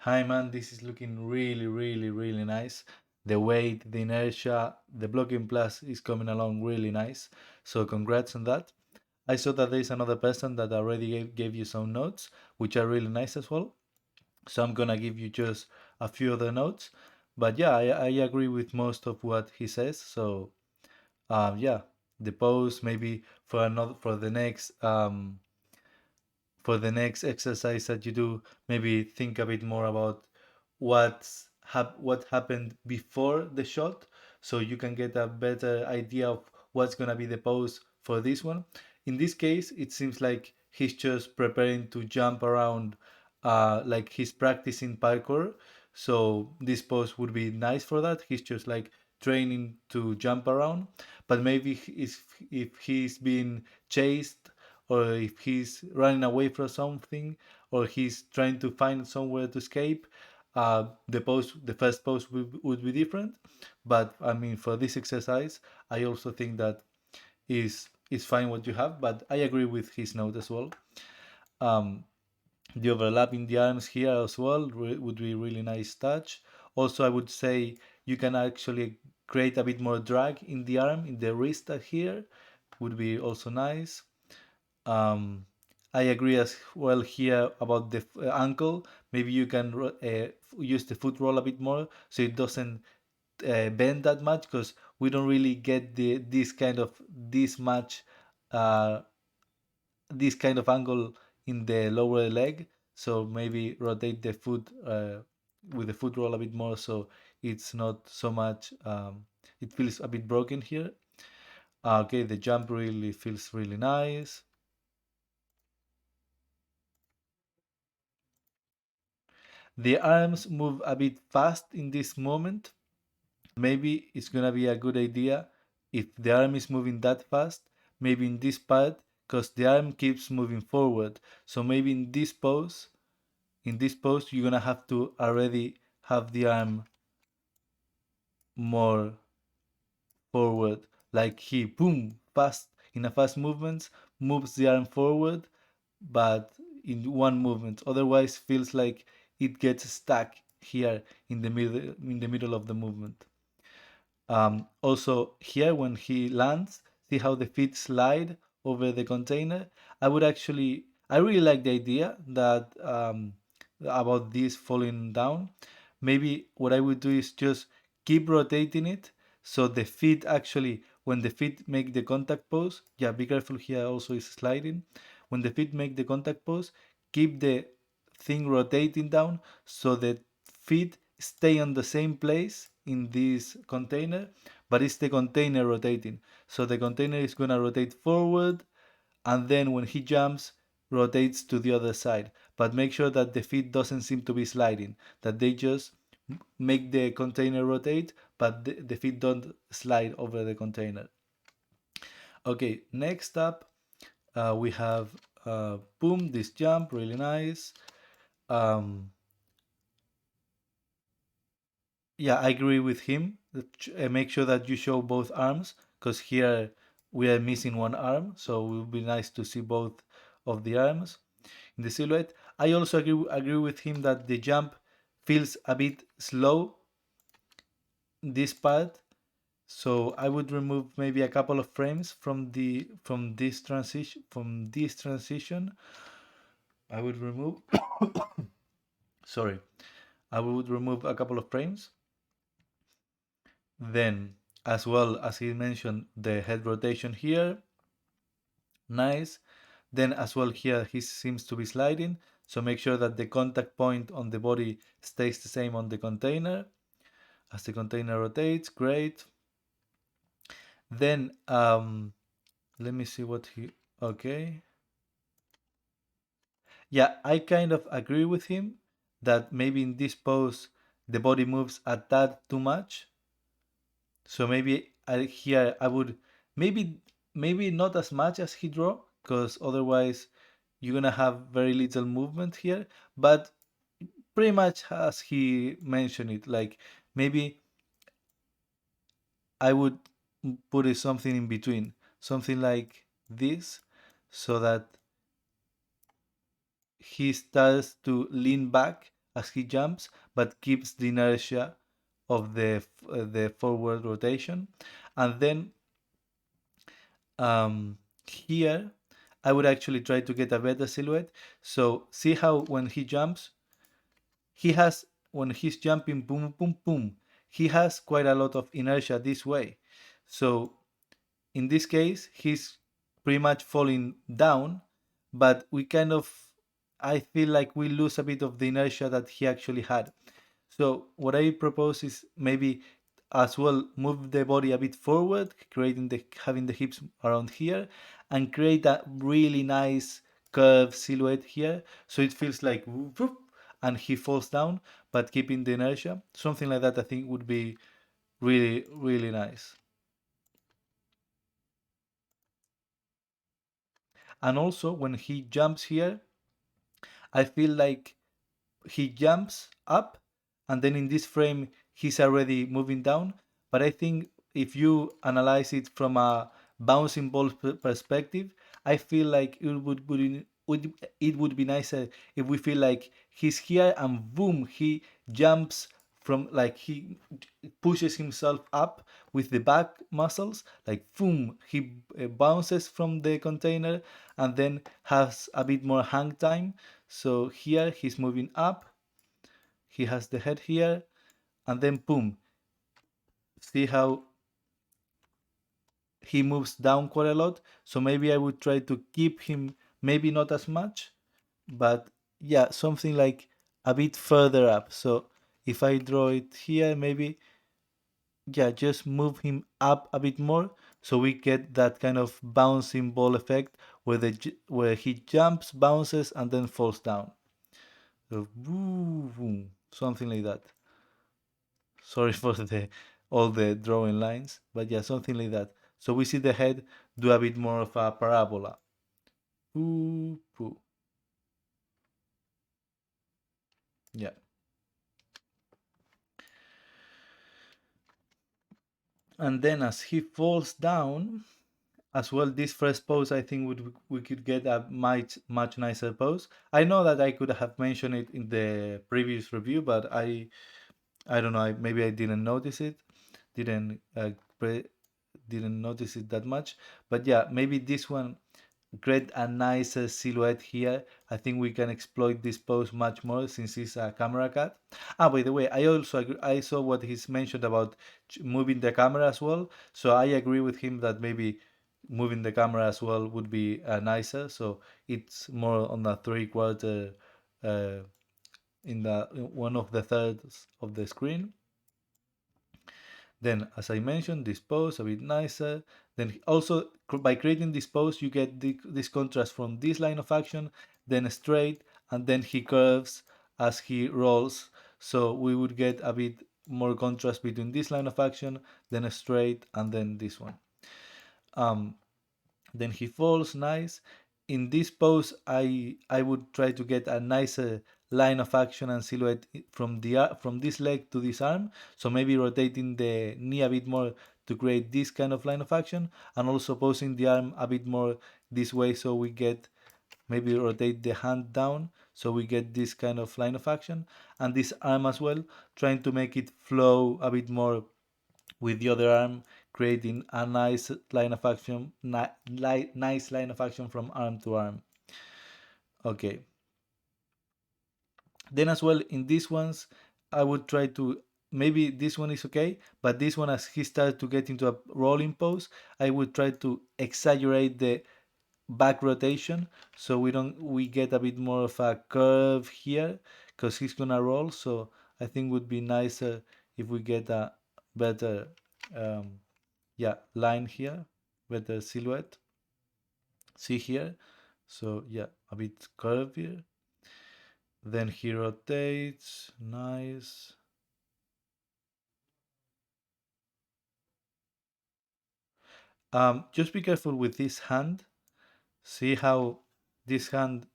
Hi man, this is looking really nice. The weight, the inertia, the blocking plus is coming along really nice. So congrats on that. I saw that there is another person that already gave you some notes, which are really nice as well. So I'm gonna give you just a few other notes. But yeah, I agree with most of what he says. So yeah, the pose maybe for another for the next exercise that you do, maybe think a bit more about what happened before the shot, so you can get a better idea of what's gonna be the pose for this one. In this case, it seems like he's just preparing to jump around, like he's practicing parkour. So this pose would be nice for that. He's just like training to jump around, but maybe if he's being chased, or if he's running away from something, or he's trying to find somewhere to escape, the first pose would be different. But I mean, for this exercise, I also think that is fine what you have. But I agree with his note as well. Um, the overlap in the arms here as well would be really nice touch. Also, I would say you can actually create a bit more drag in the arm, in the wrist here, would be also nice. Um, I agree as well here about the ankle. Maybe you can use the foot roll a bit more so it doesn't bend that much, because we don't really get uh, this kind of angle in the lower leg. So maybe rotate the foot with the foot roll a bit more, so it's not so much. It feels a bit broken here. Okay, the jump really feels really nice. The arms move a bit fast in this moment. Maybe it's gonna be a good idea if the arm is moving that fast, maybe in this part, because the arm keeps moving forward. So maybe in this pose, you're gonna have to already have the arm more forward. Like he boom fast in a fast movement moves the arm forward, but in one movement. Otherwise, feels like it gets stuck here in the middle of the movement. Also, here when he lands, see how the feet slide over the container. I really like the idea that about this falling down. Maybe what I would do is just keep rotating it, so the feet actually, when the feet make the contact pose, yeah, be careful here also is sliding. When the feet make the contact pose, keep the thing rotating down so the feet stay on the same place in this container, but it's the container rotating. So the container is gonna rotate forward, and then when he jumps, rotates to the other side. But make sure that the feet doesn't seem to be sliding, that they just make the container rotate, but the feet don't slide over the container. Okay, next up, we have boom, this jump, really nice. Um, Yeah, I agree with him. Make sure that you show both arms, because here we are missing one arm, so it would be nice to see both of the arms in the silhouette. I also agree with him that the jump feels a bit slow this part, so I would remove maybe a couple of frames from this transition. I would remove sorry, I would remove a couple of frames. Then, as well as he mentioned, the head rotation here, nice. Then as well here, he seems to be sliding. So make sure that the contact point on the body stays the same on the container. As the container rotates, great. Then, let me see what he, okay. Yeah, I kind of agree with him that maybe in this pose, the body moves a tad too much. So maybe here I would maybe maybe not as much as he draw, because otherwise you're gonna have very little movement here. But pretty much as he mentioned it, like maybe I would put it something in between, something like this, so that he starts to lean back as he jumps, but keeps the inertia of the forward rotation. And then um, here I would actually try to get a better silhouette. So see how when he jumps, he has when he's jumping boom boom boom, he has quite a lot of inertia this way. So in this case, he's pretty much falling down, but we kind of, I feel like we lose a bit of the inertia that he actually had. So what I propose is maybe as well move the body a bit forward, creating the having the hips around here, and create a really nice curved silhouette here, so it feels like whoop, whoop, and he falls down, but keeping the inertia. Something like that, I think, would be really really nice. And also when he jumps here, I feel like he jumps up and then in this frame he's already moving down. But I think if you analyze it from a bouncing ball perspective, I feel like it would be nicer if we feel like he's here and boom, he jumps from, like, he pushes himself up with the back muscles, like boom, he bounces from the container and then has a bit more hang time. So here he's moving up, he has the head here, and then boom. See how he moves down quite a lot. So maybe I would try to keep him, maybe not as much, but yeah, something like a bit further up. So if I draw it here, maybe, yeah, just move him up a bit more so we get that kind of bouncing ball effect where where he jumps, bounces, and then falls down. So, woo, woo, something like that. Sorry for the all the drawing lines, but yeah, something like that. So we see the head do a bit more of a parabola. Poo, poo. Yeah. And then as he falls down, as well, this first pose, I think we could get a much nicer pose. I know that I could have mentioned it in the previous review, but I don't know. Maybe I didn't notice it. Didn't pre- didn't notice it that much. But yeah, maybe this one create a nicer silhouette here. I think we can exploit this pose much more since it's a camera cut. Ah, by the way, I also I saw what he's mentioned about moving the camera as well. So I agree with him that maybe moving the camera as well would be nicer. So it's more on the three-quarter, uh, in the in one of the thirds of the screen. Then, as I mentioned, this pose a bit nicer. Then also by creating this pose, you get this contrast from this line of action, then straight, and then he curves as he rolls. So we would get a bit more contrast between this line of action, then straight, and then this one. Um, then he falls nice. In this pose, I would try to get a nicer line of action and silhouette from from this leg to this arm. So maybe rotating the knee a bit more to create this kind of line of action, and also posing the arm a bit more this way, so we get, maybe rotate the hand down so we get this kind of line of action, and this arm as well, trying to make it flow a bit more with the other arm, creating a nice line of action, nice line of action from arm to arm. Okay. Then as well in these ones, I would try to, maybe this one is okay, but this one, as he starts to get into a rolling pose, I would try to exaggerate the back rotation so we get a bit more of a curve here because he's gonna roll. So I think would be nicer if we get a better, um, yeah, line here, better silhouette. See here. So yeah, a bit curved here. Then he rotates. Nice. Just be careful with this hand. See how this hand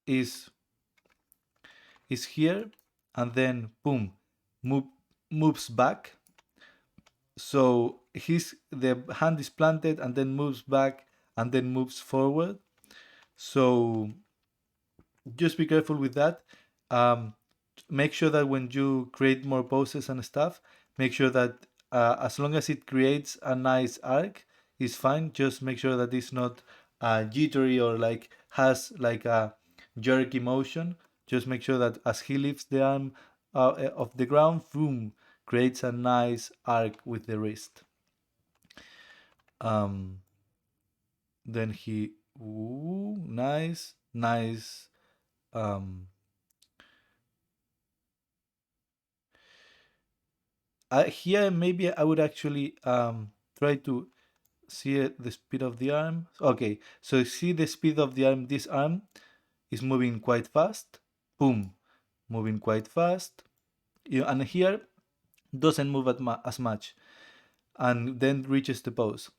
is is here, and then boom, move, moves back. So the hand is planted and then moves back and then moves forward. So just be careful with that. Um, Make sure that when you create more poses and stuff, make sure that as long as it creates a nice arc, is fine. Just make sure that it's not jittery or like has like a jerky motion. Just make sure that as he lifts the arm off the ground, boom, creates a nice arc with the wrist. Um, then he, ooh, nice, nice. Um, Here maybe I would actually try to see the speed of the arm. Okay, so see the speed of the arm. This arm is moving quite fast. Boom, moving quite fast. And here doesn't move as much, and then reaches the pose.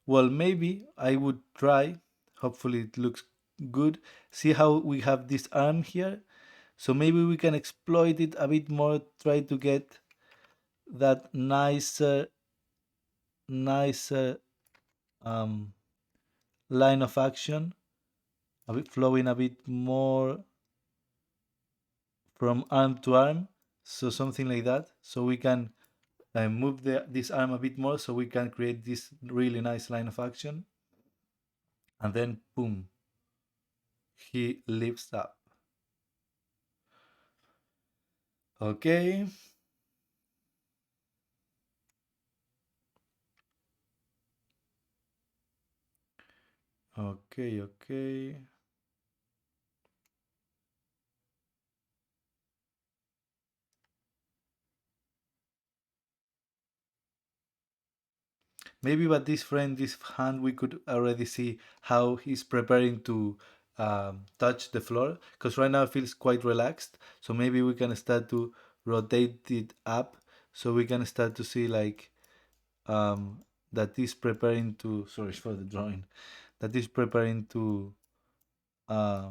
Well, maybe I would try. Hopefully, it looks good. See how we have this arm here. So maybe we can exploit it a bit more. Try to get that nicer um, line of action, a bit flowing a bit more from arm to arm, so something like that. So we can move this arm a bit more, so we can create this really nice line of action, and then boom, he lifts up. Okay, okay. Maybe but this friend, this hand, we could already see how he's preparing to touch the floor. Because right now it feels quite relaxed. So maybe we can start to rotate it up, so we can start to see like that is preparing to. Sorry for the drawing. That is preparing to uh,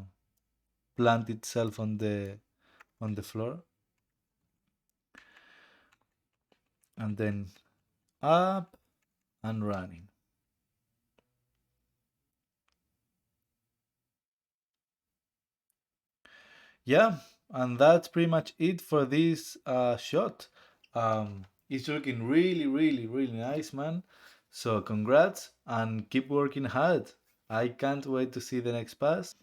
plant itself on the floor, and then up and running. Yeah, and that's pretty much it for this shot. It's looking really nice, man. So congrats and keep working hard. I can't wait to see the next pass.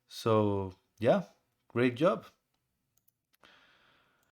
So yeah, great job.